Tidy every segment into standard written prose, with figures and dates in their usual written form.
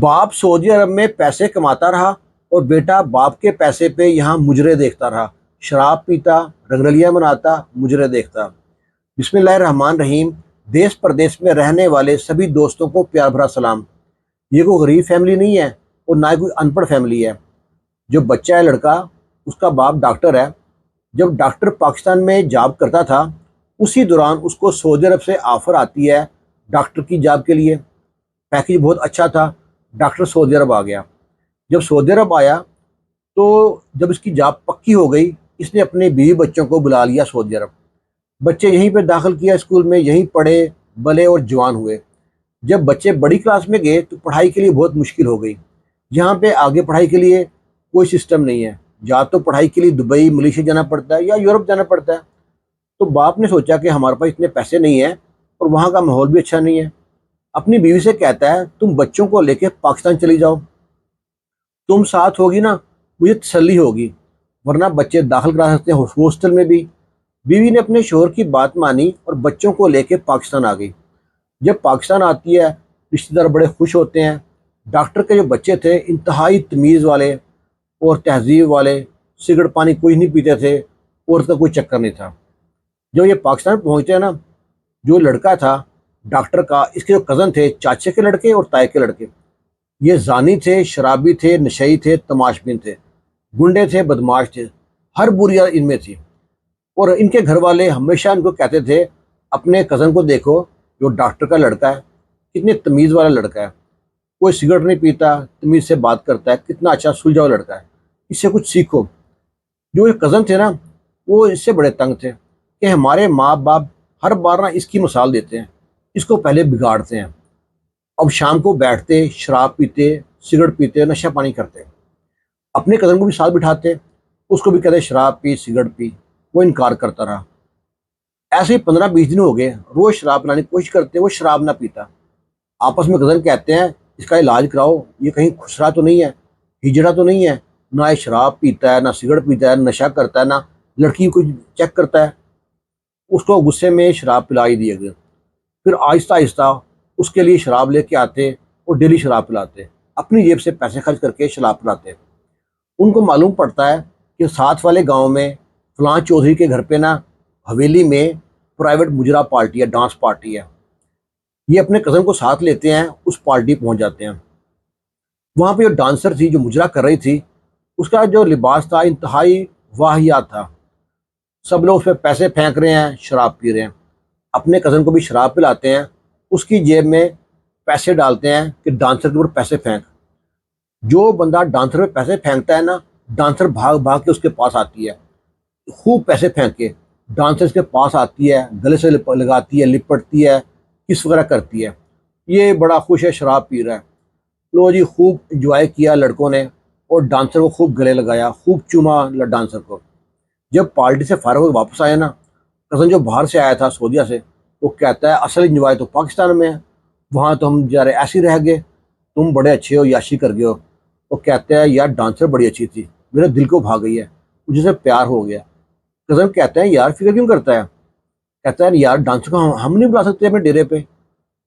باپ سعودی عرب میں پیسے کماتا رہا اور بیٹا باپ کے پیسے پہ یہاں مجرے دیکھتا رہا، شراب پیتا، رنگرلیاں مناتا، مجرے دیکھتا۔ بسم اللہ الرحمن الرحیم۔ دیس پردیس میں رہنے والے سبھی دوستوں کو پیار بھرا سلام۔ یہ کوئی غریب فیملی نہیں ہے اور نہ کوئی ان پڑھ فیملی ہے۔ جو بچہ ہے لڑکا، اس کا باپ ڈاکٹر ہے۔ جب ڈاکٹر پاکستان میں جاب کرتا تھا، اسی دوران اس کو سعودی عرب سے آفر آتی ہے ڈاکٹر کی جاب کے لیے۔ پیکیج بہت اچھا تھا، ڈاکٹر سعودی عرب آ گیا۔ جب سعودی عرب آیا تو جب اس کی جاب پکی ہو گئی، اس نے اپنے بیوی بچوں کو بلا لیا سعودی عرب۔ بچے یہیں پہ داخل کیا اسکول میں، یہیں پڑھے بلے اور جوان ہوئے۔ جب بچے بڑی کلاس میں گئے تو پڑھائی کے لیے بہت مشکل ہو گئی۔ یہاں پہ آگے پڑھائی کے لیے کوئی سسٹم نہیں ہے، یا تو پڑھائی کے لیے دبئی ملیشیا جانا پڑتا ہے یا یورپ جانا پڑتا ہے۔ تو باپ نے سوچا کہ ہمارے پاس اتنے پیسے نہیں ہیں اور وہاں کا ماحول بھی اچھا نہیں ہے۔ اپنی بیوی سے کہتا ہے تم بچوں کو لے کے پاکستان چلی جاؤ، تم ساتھ ہوگی نا مجھے تسلی ہوگی، ورنہ بچے داخل کرا سکتے ہیں ہاسٹل میں بھی۔ بیوی نے اپنے شوہر کی بات مانی اور بچوں کو لے کے پاکستان آ گئی۔ جب پاکستان آتی ہے، رشتہ دار بڑے خوش ہوتے ہیں۔ ڈاکٹر کے جو بچے تھے انتہائی تمیز والے اور تہذیب والے، سگریٹ پانی کوئی نہیں پیتے تھے، عورت کا کوئی چکر نہیں تھا۔ جب یہ پاکستان پہنچتے ہیں نا، جو لڑکا تھا ڈاکٹر کا، اس کے جو کزن تھے، چاچے کے لڑکے اور تائے کے لڑکے، یہ زانی تھے، شرابی تھے، نشئی تھے، تماش بین تھے، گنڈے تھے، بدماش تھے، ہر بری عادت ان میں تھی۔ اور ان کے گھر والے ہمیشہ ان کو کہتے تھے اپنے کزن کو دیکھو، جو ڈاکٹر کا لڑکا ہے کتنے تمیز والا لڑکا ہے، کوئی سگریٹ نہیں پیتا، تمیز سے بات کرتا ہے، کتنا اچھا سلجھا ہوا لڑکا ہے، اس سے کچھ سیکھو۔ جو یہ کزن تھے نا، وہ اس سے بڑے تنگ تھے کہ ہمارے ماں باپ ہر بار نا اس کی مثال دیتے ہیں، اس کو پہلے بگاڑتے ہیں۔ اب شام کو بیٹھتے، شراب پیتے، سگریٹ پیتے، نشہ پانی کرتے، اپنے کزن کو بھی ساتھ بٹھاتے، اس کو بھی کہتے شراب پی، سگریٹ پی، وہ انکار کرتا رہا۔ ایسے ہی 15-20 دن ہو گئے، روز شراب پلانے کی کوشش کرتے، وہ شراب نہ پیتا۔ آپس میں کزن کہتے ہیں اس کا علاج کراؤ، یہ کہیں خسرا تو نہیں ہے، ہجڑا تو نہیں ہے، نہ یہ شراب پیتا ہے، نہ سگریٹ پیتا ہے، نشہ کرتا ہے، نہ لڑکی کو چیک کرتا ہے۔ اس کو غصے میں شراب پلائی دیے گئے۔ پھر آہستہ آہستہ اس کے لیے شراب لے کے آتے اور ڈیلی شراب پلاتے، اپنی جیب سے پیسے خرچ کر کے شراب پلاتے۔ ان کو معلوم پڑتا ہے کہ ساتھ والے گاؤں میں فلاں چودھری کے گھر پہ نا حویلی میں پرائیویٹ مجرا پارٹی ہے، ڈانس پارٹی ہے۔ یہ اپنے کزن کو ساتھ لیتے ہیں، اس پارٹی پہنچ جاتے ہیں۔ وہاں پہ جو ڈانسر تھی، جو مجرا کر رہی تھی، اس کا جو لباس تھا انتہائی واہیات تھا۔ سب لوگ اس پہ پیسے پھینک رہے ہیں، شراب پی رہے ہیں۔ اپنے کزن کو بھی شراب پلاتے ہیں، اس کی جیب میں پیسے ڈالتے ہیں کہ ڈانسر کے اوپر پیسے پھینک۔ جو بندہ ڈانسر پہ پیسے پھینکتا ہے نا، ڈانسر بھاگ بھاگ کے اس کے پاس آتی ہے، خوب پیسے پھینک کے ڈانسر اس کے پاس آتی ہے، گلے سے لگاتی ہے، لپٹتی ہے، کس وغیرہ کرتی ہے۔ یہ بڑا خوش ہے، شراب پی رہا ہے۔ لو جی، خوب انجوائے کیا لڑکوں نے اور ڈانسر کو خوب گلے لگایا، خوب چوما ڈانسر کو۔ جب پارٹی سے فارغ ہو کے واپس آیا نا، کزن جو باہر سے آیا تھا سعودیہ سے، وہ کہتا ہے اصل انجوائے تو پاکستان میں ہے، وہاں تو ہم جا رہے ایسے ہی رہ گئے، تم بڑے اچھے ہو، یاشی کر گئے ہو۔ وہ کہتا ہے یار ڈانسر بڑی اچھی تھی، میرے دل کو بھا گئی ہے، مجھے سے پیار ہو گیا۔ کزن کہتا ہے یار فکر کیوں کرتا ہے؟ کہتا ہے یار ڈانسر کو ہم نہیں بلا سکتے اپنے ڈیرے پہ؟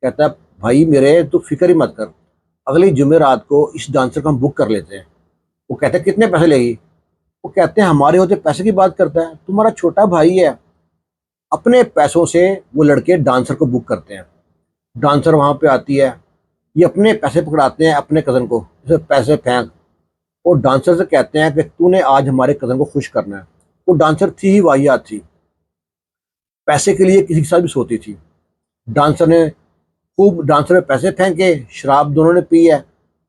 کہتا ہے بھائی میرے تو فکر ہی مت کر، اگلی جمعرات کو اس ڈانسر کو ہم بک کر لیتے ہیں۔ وہ کہتے ہیں کتنے پیسے لے گی؟ وہ کہتے ہیں ہمارے ہوتے پیسے کی بات کرتا ہے، تمہارا چھوٹا بھائی ہے۔ اپنے پیسوں سے وہ لڑکے ڈانسر کو بک کرتے ہیں۔ ڈانسر وہاں پہ آتی ہے، یہ اپنے پیسے پکڑاتے ہیں اپنے کزن کو، اسے پیسے پھینک، اور ڈانسر سے کہتے ہیں کہ تو نے آج ہمارے کزن کو خوش کرنا ہے۔ وہ ڈانسر تھی ہی واہیات تھی، پیسے کے لیے کسی کے ساتھ بھی سوتی تھی۔ ڈانسر نے خوب ڈانسر پہ پیسے پھینکے، شراب دونوں نے پی ہے،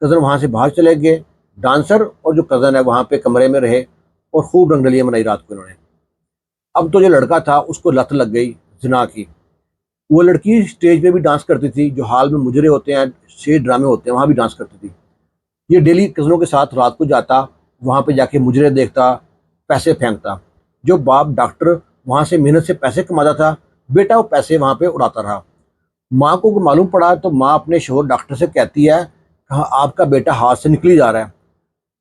کزن وہاں سے باہر چلے گئے۔ ڈانسر اور جو کزن ہے وہاں پہ کمرے میں رہے اور خوب رنگرلیاں منائی رات کو انہوں نے۔ اب تو جو لڑکا تھا اس کو لت لگ گئی زنا کی۔ وہ لڑکی اسٹیج پہ بھی ڈانس کرتی تھی، جو ہال میں مجرے ہوتے ہیں، اسٹیج ڈرامے ہوتے ہیں، وہاں بھی ڈانس کرتی تھی۔ یہ ڈیلی کزنوں کے ساتھ رات کو جاتا، وہاں پہ جا کے مجرے دیکھتا، پیسے پھینکتا۔ جو باپ ڈاکٹر وہاں سے محنت سے پیسے کماتا تھا، بیٹا وہ پیسے وہاں پہ اڑاتا رہا۔ ماں کو معلوم پڑا تو ماں اپنے شوہر ڈاکٹر سے کہتی ہے کہ آپ کا بیٹا ہاتھ سے نکلی جا رہا ہے،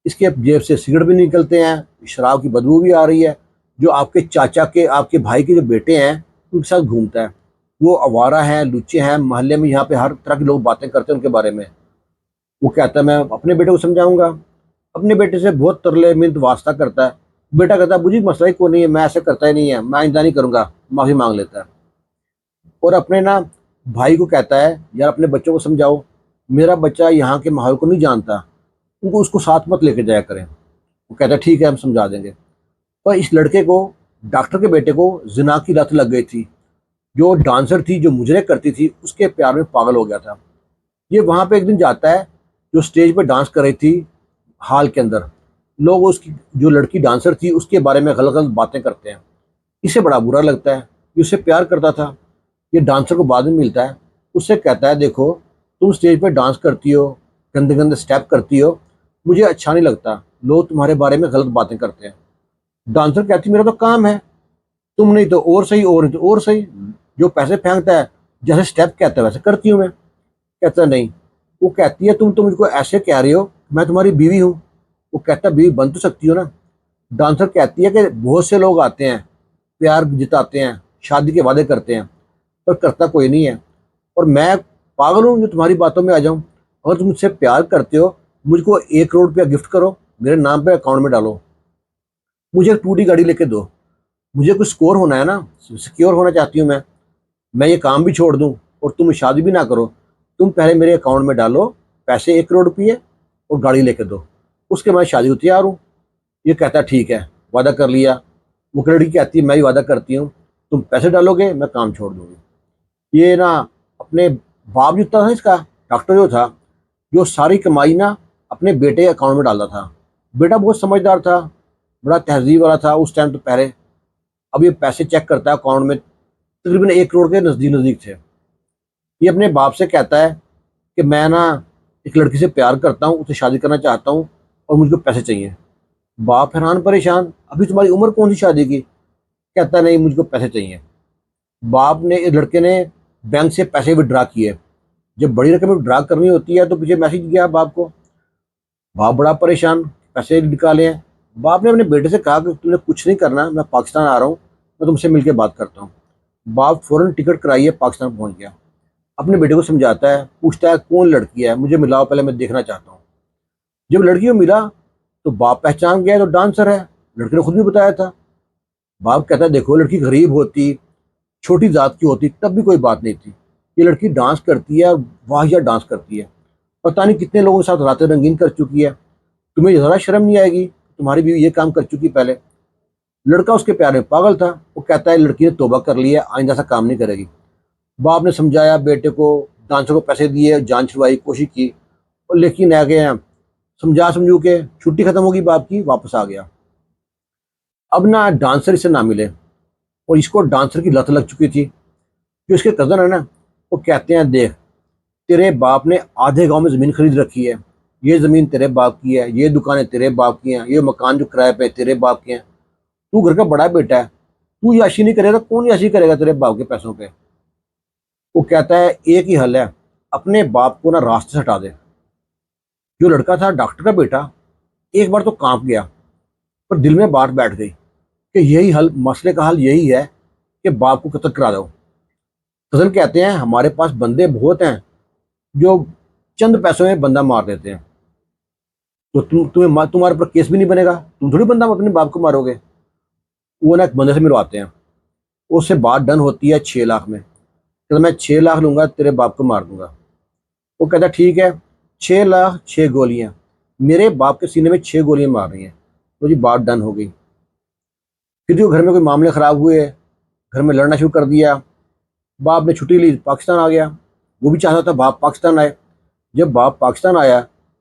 اس کے جیب سے سگریٹ بھی نکلتے ہیں، شراب کی بدبو بھی آ رہی ہے۔ جو آپ کے چاچا کے، آپ کے بھائی کے جو بیٹے ہیں ان کے ساتھ گھومتا ہے، وہ آوارہ ہیں، لچے ہیں، محلے میں یہاں پہ ہر طرح کے لوگ باتیں کرتے ہیں ان کے بارے میں۔ وہ کہتا ہے میں اپنے بیٹے کو سمجھاؤں گا، اپنے بیٹے سے بہت ترلے منت واسطہ کرتا ہے، بیٹا کہتا ہے مجھے مسئلہ ہی کوئی نہیں ہے، میں ایسے کرتا ہی نہیں ہے، میں آئندہ نہیں کروں گا، معافی مانگ لیتا ہے۔ اور اپنے نا بھائی کو کہتا ہے یار اپنے بچوں کو سمجھاؤ، میرا بچہ یہاں کے ماحول کو نہیں جانتا، ان کو اس کو ساتھ مت لے کے جایا کریں۔ وہ کہتا ہے ٹھیک ہے ہم سمجھا دیں گے۔ پر اس لڑکے کو، ڈاکٹر کے بیٹے کو زنا کی لت لگ گئی تھی، جو ڈانسر تھی جو مجرے کرتی تھی اس کے پیار میں پاگل ہو گیا تھا۔ یہ وہاں پہ ایک دن جاتا ہے، جو اسٹیج پہ ڈانس کر رہی تھی ہال کے اندر، لوگ اس کی جو لڑکی ڈانسر تھی اس کے بارے میں غلط غلط باتیں کرتے ہیں، اسے بڑا برا لگتا ہے، یہ اسے پیار کرتا تھا، یہ ڈانسر کو بعد میں ملتا ہے، اس سے کہتا ہے دیکھو تم اسٹیج پہ ڈانس کرتی ہو، گندے گندے اسٹیپ کرتی ہو، مجھے اچھا نہیں لگتا، لوگ تمہارے بارے میں غلط باتیں کرتے ہیں۔ ڈانسر کہتی میرا تو کام ہے، تم نہیں تو اور صحیح، اور نہیں تو اور صحیح، جو پیسے پھینکتا ہے جیسے اسٹیپ کہتا ہے ویسے کرتی ہوں میں۔ کہتا ہے نہیں، وہ کہتی ہے تم تو مجھ کو ایسے کہہ رہے ہو، میں تمہاری بیوی ہوں۔ وہ کہتا ہے بیوی بن تو سکتی ہو نا۔ ڈانسر کہتی ہے کہ بہت سے لوگ آتے ہیں، پیار جتاتے ہیں، شادی کے وعدے کرتے ہیں، پر کرتا کوئی نہیں ہے، اور میں پاگل ہوں جو تمہاری باتوں میں آ جاؤں؟ اگر تم مجھ سے پیار کرتے ہو، مجھ کو 1 کروڑ روپیہ گفٹ کرو، میرے نام پہ اکاؤنٹ میں ڈالو، مجھے ایک ٹوٹی گاڑی لے کے دو، مجھے کچھ سکور ہونا ہے نا، سکیور ہونا چاہتی ہوں میں یہ کام بھی چھوڑ دوں اور تم شادی بھی نہ کرو، تم پہلے میرے اکاؤنٹ میں ڈالو پیسے 1 کروڑ روپیے اور گاڑی لے کے دو، اس کے بعد شادی کو تیار ہوں۔ یہ کہتا ہے ٹھیک ہے، وعدہ کر لیا۔ وہ لڑکی کہتی ہے میں بھی وعدہ کرتی ہوں، تم پیسے ڈالو گے میں کام چھوڑ دوں گی۔ یہ نا اپنے باپ جو تھا اس کا ڈاکٹر جو تھا، جو ساری کمائی نا اپنے بیٹے کے اکاؤنٹ میں ڈالتا تھا۔ بیٹا بہت سمجھدار تھا، بڑا تہذیب والا تھا اس ٹائم تو پہلے۔ اب یہ پیسے چیک کرتا ہے اکاؤنٹ میں، تقریباً 1 کروڑ کے نزدیک نزدیک تھے۔ یہ اپنے باپ سے کہتا ہے کہ میں نا ایک لڑکی سے پیار کرتا ہوں، اسے شادی کرنا چاہتا ہوں اور مجھ کو پیسے چاہیے۔ باپ حیران پریشان، ابھی تمہاری عمر کون سی شادی کی؟ کہتا نہیں مجھ کو پیسے چاہیے۔ باپ نے، لڑکے نے بینک سے پیسے ودرا کیے، جب بڑی رقم ودرا کرنی ہوتی ہے تو پیچھے میسج گیا باپ کو، باپ بڑا پریشان، پیسے نکالے ہیں۔ باپ نے اپنے بیٹے سے کہا کہ تم نے کچھ نہیں کرنا، میں پاکستان آ رہا ہوں، میں تم سے مل کے بات کرتا ہوں۔ باپ فوراً ٹکٹ کرائیے پاکستان پہنچ گیا، اپنے بیٹے کو سمجھاتا ہے، پوچھتا ہے کون لڑکی ہے، مجھے ملاؤ پہلے میں دیکھنا چاہتا ہوں۔ جب لڑکی کو ملا تو باپ پہچان گیا تو ڈانسر ہے، لڑکے نے خود بھی بتایا تھا۔ باپ کہتا ہے دیکھو لڑکی غریب ہوتی، چھوٹی ذات کی ہوتی تب بھی کوئی بات نہیں تھی، یہ لڑکی ڈانس کرتی ہے، واہیا ڈانس کرتی ہے، پتہ نہیں کتنے لوگوں کے ساتھ راتیں رنگین کر چکی ہے، تمہیں ذرا شرم نہیں آئے گی؟ تمہاری بیوی یہ کام کر چکی پہلے۔ لڑکا اس کے پیار میں پاگل تھا، وہ کہتا ہے لڑکی نے توبہ کر لی ہے، آئندہ ایسا کام نہیں کرے گی۔ باپ نے سمجھایا بیٹے کو، ڈانسر کو پیسے دیے، جان چھڑوائی کوشش کی، اور لیکن آ گئے ہیں، سمجھا سمجھو کے چھٹی ختم ہوگی باپ کی، واپس آ گیا۔ اب نہ ڈانسر اسے نہ ملے، اور اس کو ڈانسر کی لت لگ چکی تھی۔ جو اس کے کزن ہے نا، وہ کہتے ہیں دیکھ تیرے باپ نے آدھے گاؤں میں زمین خرید رکھی ہے، یہ زمین تیرے باپ کی ہے، یہ دکانیں تیرے باپ کی ہیں، یہ مکان جو کرائے پہ تیرے باپ کے ہیں، تو گھر کا بڑا بیٹا ہے، تو یاشی نہیں کرے گا کون یاشی کرے گا تیرے باپ کے پیسوں پہ؟ وہ کہتا ہے ایک ہی حل ہے، اپنے باپ کو نا راستے سے ہٹا دے۔ جو لڑکا تھا ڈاکٹر کا بیٹا، ایک بار تو کانپ گیا، پر دل میں بات بیٹھ گئی کہ یہی حل، مسئلے کا حل یہی ہے کہ باپ کو قتل کرا دو۔ فضل کہتے ہیں ہمارے پاس بندے بہت ہیں جو چند پیسوں میں بندہ مار دیتے ہیں، تو تمہارے پر کیس بھی نہیں بنے گا، تم تھوڑی بندہ اپنے باپ کو مارو گے۔ وہ نا ایک بندے سے ملواتے ہیں، اس سے بات ڈن ہوتی ہے 6 لاکھ میں، کہ میں 6 لاکھ لوں گا تیرے باپ کو مار دوں گا۔ وہ کہتا ہے ٹھیک ہے، 6 لاکھ 6 گولیاں، میرے باپ کے سینے میں 6 گولیاں مار رہی ہیں، تو جی بات ڈن ہو گئی۔ پھر جو گھر میں کوئی معاملے خراب ہوئے، گھر میں لڑنا شروع کر دیا، باپ نے چھٹی لی پاکستان آ گیا، وہ بھی چاہتا تھا باپ پاکستان آئے۔ جب باپ پاکستان آیا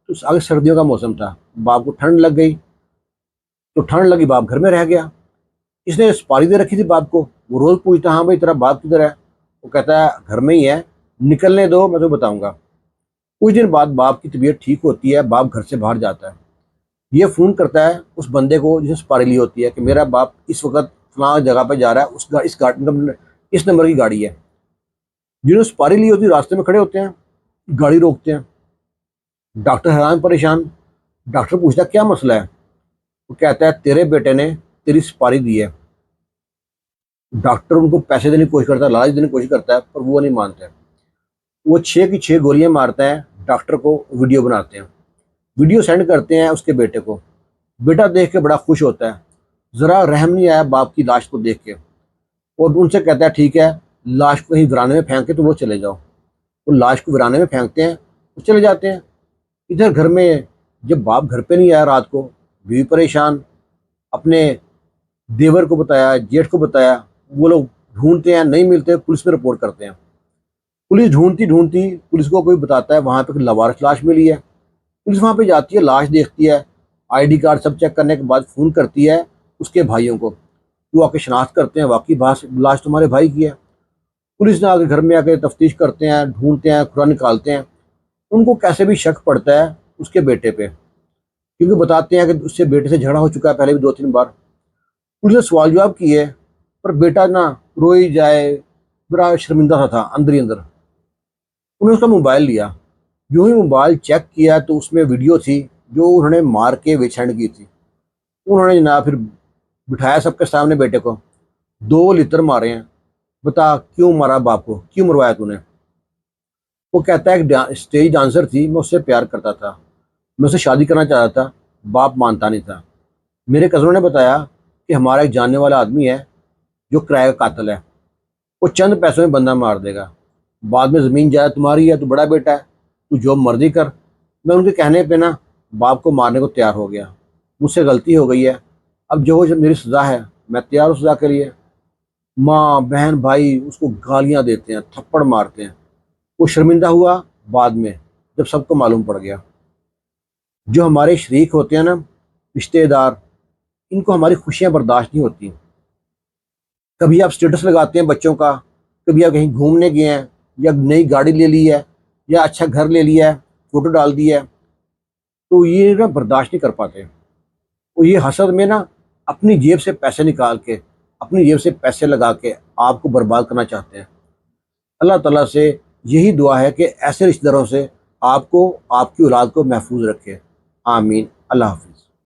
تو آگے سردیوں کا موسم تھا، باپ کو ٹھنڈ لگ گئی، تو ٹھنڈ لگی باپ گھر میں رہ گیا۔ اس نے سپاری دے رکھی تھی باپ کو، وہ روز پوچھتا ہاں بھائی تیرا باپ کدھر ہے؟ وہ کہتا ہے گھر میں ہی ہے، نکلنے دو میں تو بتاؤں گا۔ کچھ دن بعد باپ کی طبیعت ٹھیک ہوتی ہے، باپ گھر سے باہر جاتا ہے، یہ فون کرتا ہے اس بندے کو جس نے سپاری لی ہوتی ہے کہ میرا باپ اس وقت فلاں جگہ پہ جا رہا ہے، اس نمبر کی گاڑی ہے۔ جنہوں نے سپاری لی ہوتی ہے راستے میں کھڑے ہوتے ہیں، گاڑی روکتے ہیں، ڈاکٹر حیران پریشان، ڈاکٹر پوچھتا ہے کیا مسئلہ ہے؟ وہ کہتا ہے تیرے بیٹے نے تیری سپاری دی ہے۔ ڈاکٹر ان کو پیسے دینے کی کوشش کرتا ہے، لالچ دینے کی کوشش کرتا ہے، پر وہ نہیں مانتا ہے۔ وہ 6 کی 6 گولیاں مارتا ہے، ڈاکٹر کو ویڈیو بناتے ہیں، ویڈیو سینڈ کرتے ہیں اس کے بیٹے کو۔ بیٹا دیکھ کے بڑا خوش ہوتا ہے، ذرا رحم نہیں آیا باپ کی لاش کو دیکھ کے، اور ان سے کہتا ہے ٹھیک ہے لاش کو کہیں ورانے میں پھینک کے تم لوگ چلے جاؤ۔ وہ لاش کو ورانے میں پھینکتے ہیں، وہ چلے جاتے ہیں۔ ادھر گھر میں جب باپ گھر پہ نہیں آیا رات کو، بیوی پریشان، اپنے دیور کو بتایا، جیٹھ کو بتایا، وہ لوگ ڈھونڈتے ہیں، نہیں ملتے، پولیس میں رپورٹ کرتے ہیں۔ پولیس ڈھونڈتی ڈھونڈتی پولیس کو کوئی بتاتا ہے وہاں پہ لوارس لاش ملی ہے۔ پولیس وہاں پہ جاتی ہے، لاش دیکھتی ہے، I D card sub check کرنے کے بعد فون کرتی ہے اس کے بھائیوں کو، وہ آ کے شناخت کرتے ہیں، واقعی لاش تمہارے بھائی کی ہے۔ پولیس نے آ کے گھر میں آ کے تفتیش کرتے ہیں، ڈھونڈتے ہیں، کھرا نکالتے ہیں۔ ان کو کیسے بھی شک پڑتا ہے اس کے بیٹے پہ، کیونکہ بتاتے ہیں کہ اس سے بیٹے سے جھگڑا ہو چکا ہے پہلے بھی 2-3 بار۔ پولیس نے سوال جواب کیے، پر بیٹا نہ روئی جائے، بڑا شرمندہ سا تھا اندر ہی اندر۔ انہوں نے اس کا موبائل لیا، جو ہی موبائل چیک کیا تو اس میں ویڈیو تھی جو انہوں نے مار کے ویچینڈ کی تھی۔ انہوں نے جناب پھر بٹھایا سب کے سامنے بیٹے کو، 2 لتر مارے ہیں، بتا کیوں مارا باپ کو، کیوں مروایا تو نے؟ وہ کہتا ہے کہ اسٹیج ڈانسر تھی، میں اس سے پیار کرتا تھا، میں اسے شادی کرنا چاہتا تھا، باپ مانتا نہیں تھا۔ میرے کزنوں نے بتایا کہ ہمارا ایک جاننے والا آدمی ہے جو کرایہ کا قاتل ہے، وہ چند پیسوں میں بندہ مار دے گا، بعد میں زمین جائیداد تمہاری ہے، تو بڑا بیٹا ہے، تو جو مرضی کر۔ میں ان کے کہنے پہ نا باپ کو مارنے کو تیار ہو گیا، مجھ سے غلطی ہو گئی ہے، اب جو میری سزا ہے میں تیار ہوں سزا کے لیے۔ ماں بہن بھائی اس کو گالیاں دیتے ہیں، تھپڑ مارتے ہیں۔ وہ شرمندہ ہوا بعد میں جب سب کو معلوم پڑ گیا۔ جو ہمارے شریک ہوتے ہیں نا، رشتے دار، ان کو ہماری خوشیاں برداشت نہیں ہوتی۔ کبھی آپ اسٹیٹس لگاتے ہیں بچوں کا، کبھی آپ کہیں گھومنے گئے ہیں، یا نئی گاڑی لے لی ہے، یا اچھا گھر لے لیا ہے، فوٹو ڈال دی ہے، تو یہ نا برداشت نہیں کر پاتے۔ اور یہ حسد میں نا اپنی جیب سے پیسے نکال کے، اپنی جیب سے پیسے لگا کے آپ کو برباد کرنا چاہتے ہیں۔ اللہ تعالیٰ سے یہی دعا ہے کہ ایسے رشتہ داروں سے آپ کو، آپ کی اولاد کو محفوظ رکھے۔ آمین۔ اللہ حافظ۔